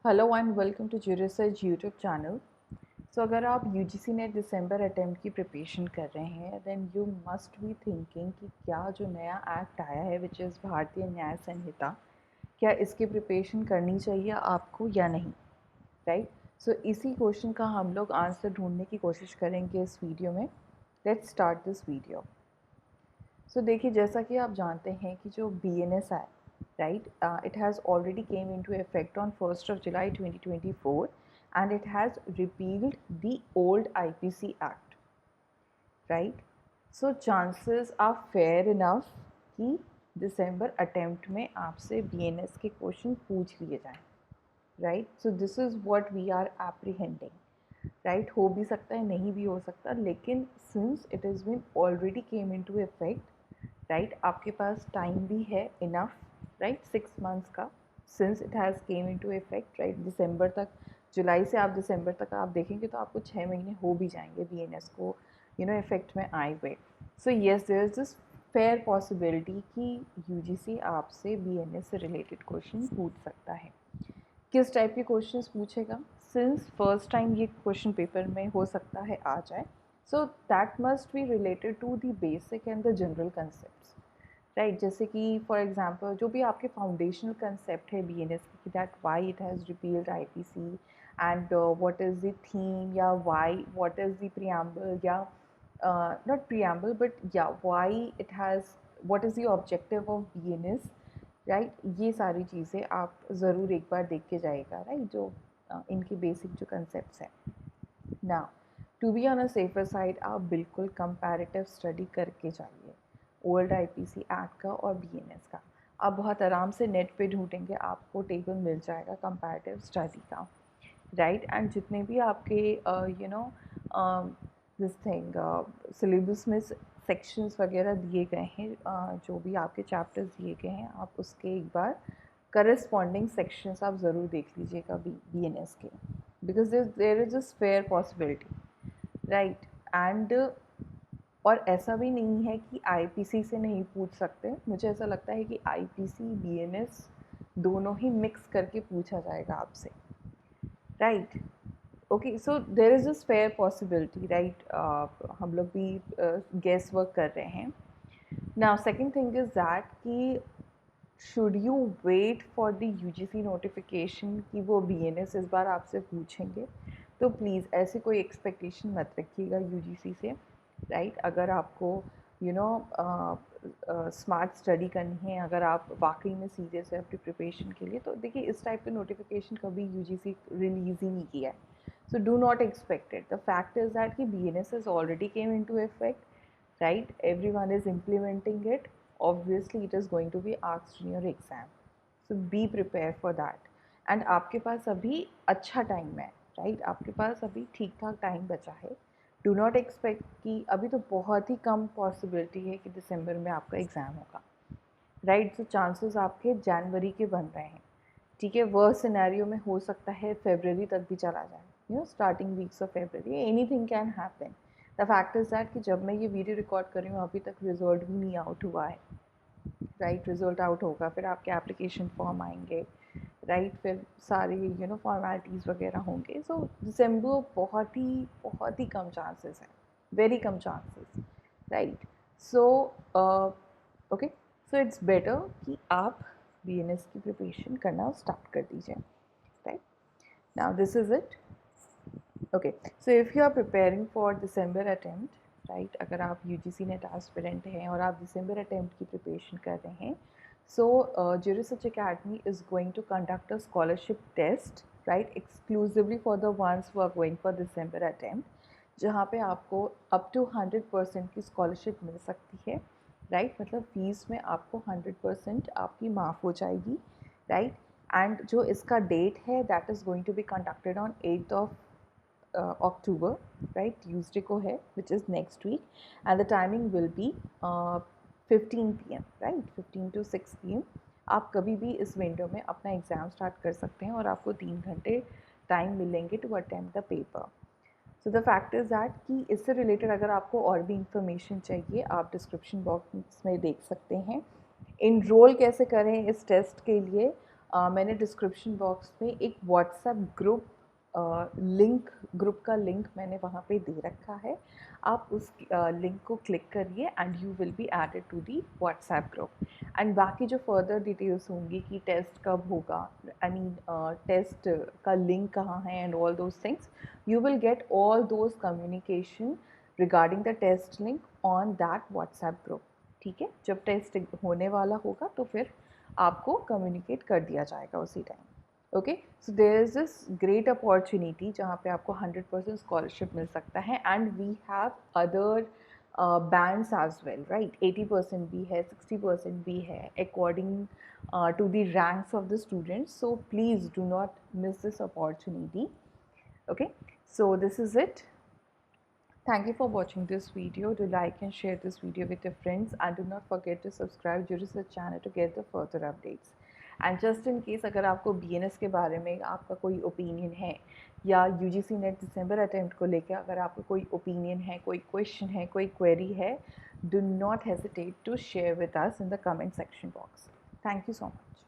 Hello and welcome to research YouTube channel. So अगर आप UGC NET दिसंबर attempt की प्रिपरेशन कर रहे हैं then you must be thinking कि क्या जो नया एक्ट आया है विच इज़ भारतीय न्याय संहिता, क्या इसकी प्रिपरेशन करनी चाहिए आपको या नहीं, राइट। सो इसी क्वेश्चन का हम लोग आंसर ढूंढने की कोशिश करेंगे इस वीडियो में। Let's start this video. So देखिए, जैसा कि आप जानते हैं कि जो BNS है, right, it has already came into effect on 1st of July 2024 and it has repealed the old IPC Act, right. So chances are fair enough कि दिसंबर अटेम्प्ट में आपसे BNS के क्वेश्चन पूछ लिए जाएं, right. So this is what we are apprehending, right. हो भी सकता है, नहीं भी हो सकता, लेकिन since it is been already came into effect, right, आपके पास टाइम भी है इनफ, राइट, 6 मंथ्स का, since it has came into effect, right. दिसंबर तक, जुलाई से आप दिसंबर तक आप देखेंगे तो आपको 6 महीने हो भी जाएंगे BNS को इफेक्ट में आए हुए। So yes, there is this fair possibility कि UGC आपसे BNS से रिलेटेड क्वेश्चन पूछ सकता है। किस टाइप के क्वेश्चंस पूछेगा? सिंस फर्स्ट टाइम ये क्वेश्चन पेपर में हो सकता है आ जाए, so that must be related to the basic and the general concepts, right. जैसे कि फॉर एग्जांपल जो भी आपके फाउंडेशनल कंसेप्ट है BNS की, that why it has repealed IPC and what is the theme, या why what is the preamble, या not preamble but या Y it has, what is the objective of BNS, right. ये सारी चीज़ें आप ज़रूर एक बार देख के जाइएगा, राइट, जो इनके बेसिक जो कंसेप्ट्स हैं। Now to be on a safer side, आप बिल्कुल कंपैरेटिव स्टडी करके जाइए ओल्ड IPC एक्ट का और BNS का। आप बहुत आराम से नेट पे ढूंढेंगे, आपको टेबल मिल जाएगा कंपैरेटिव स्टडी का, राइट। एंड जितने भी आपके दिस थिंग सिलेबस में सेक्शंस वगैरह दिए गए हैं, जो भी आपके चैप्टर्स दिए गए हैं, आप उसके एक बार करस्पॉन्डिंग सेक्शंस आप ज़रूर देख लीजिएगा BNS के, because there is this fair possibility, right. And और ऐसा भी नहीं है कि IPC से नहीं पूछ सकते, मुझे ऐसा लगता है कि IPC BNS दोनों ही मिक्स करके पूछा जाएगा आपसे, right. Okay, so there is this fair possibility, right. हम लोग भी गेस वर्क कर रहे हैं। Now second thing is that कि should you wait for the UGC notification कि वो BNS इस बार आपसे पूछेंगे, तो प्लीज़ ऐसी कोई एक्सपेक्टेशन मत रखिएगा UGC से, राइट। अगर आपको स्मार्ट स्टडी करनी है, अगर आप वाकई में सीरियस है अपनी प्रिपरेशन के लिए, तो देखिए इस टाइप के नोटिफिकेशन कभी UGC रिलीज़ ही नहीं किया है। So do not expect it. The fact is that BNS has already came into effect, right? Everyone is implementing it. Obviously, it is going to be asked in your exam. So be prepared for that. And आपके पास अभी अच्छा time है, right? आपके पास अभी ठीक ठाक time बचा है। Do not expect कि अभी तो बहुत ही कम पॉसिबिलिटी है कि दिसंबर में आपका एग्ज़ाम होगा, राइट। सो चांसेस आपके जनवरी के बन रहे हैं, ठीक है। वर्स्ट सिनेरियो में हो सकता है फरवरी तक भी चला जाए, starting weeks of February, anything can happen. The fact is that कि जब मैं ये वीडियो रिकॉर्ड कर रही हूँ अभी तक रिजल्ट भी नहीं आउट हुआ है, राइट। रिजल्ट आउट होगा, फिर आपके एप्लीकेशन फॉर्म आएंगे, राइट, फिर सारी फॉर्मेलिटीज़ वगैरह होंगे। सो दिसंबर बहुत ही कम चांसेस हैं, वेरी कम chances, right. So okay, so it's better कि आप BNS की प्रिपरेशन करना स्टार्ट कर दीजिए, right. Now this is it. Okay, so if you are preparing for December attempt, right, अगर आप UGC नेट एस्पिरेंट हैं और आप दिसंबर अटेम्प्ट की प्रिपरेशन कर रहे हैं, सो Research Academy is going to conduct a scholarship test, right, exclusively for the ones who are going for December attempt, जहाँ पे आपको अप टू 100% की स्कॉलरशिप मिल सकती है, राइट। मतलब फीस में आपको 100% आपकी माफ़ हो जाएगी, राइट। एंड जो इसका डेट है that is going to be conducted on 8th of October, right, Tuesday को है, which is next week, and the timing will be 15 PM, right, 15 to 6 PM। आप कभी भी इस विंडो में अपना एग्ज़ाम स्टार्ट कर सकते हैं और आपको 3 घंटे टाइम मिलेंगे to attempt the paper. So the fact is that कि इससे रिलेटेड अगर आपको और भी इंफॉर्मेशन चाहिए, आप डिस्क्रिप्शन बॉक्स में देख सकते हैं। इनरोल कैसे करें इस टेस्ट के लिए, मैंने डिस्क्रिप्शन बॉक्स में एक व्हाट्सएप ग्रुप का लिंक मैंने वहाँ पे दे रखा है। आप उस लिंक को क्लिक करिए and you will be added to the WhatsApp group. And बाकी जो फर्दर डिटेल्स होंगी कि टेस्ट कब होगा, आई मीन टेस्ट का लिंक कहाँ है and all those things, you will get all those communication regarding the test link on that WhatsApp group। ठीक है, जब टेस्ट होने वाला होगा तो फिर आपको कम्युनिकेट कर दिया जाएगा उसी time. Okay, so there is this great opportunity जहाँ पे आपको 100% स्कॉलरशिप मिल सकता है and we have other bands as well, right. 80% भी है, 60% भी है, according to the ranks of the students, so please do not miss this opportunity। Okay, so this is it. Thank you for watching this video. Do like and share this video with your friends, and do not forget to subscribe to the channel to get the further updates। And just in case अगर आपको BNS के बारे में आपका कोई opinion है या UGC net दिसंबर attempt को लेकर अगर आपका कोई ओपिनियन है, कोई क्वेश्चन है, कोई क्वेरी है, do not hesitate to share with us in the comment section box। Thank you so much।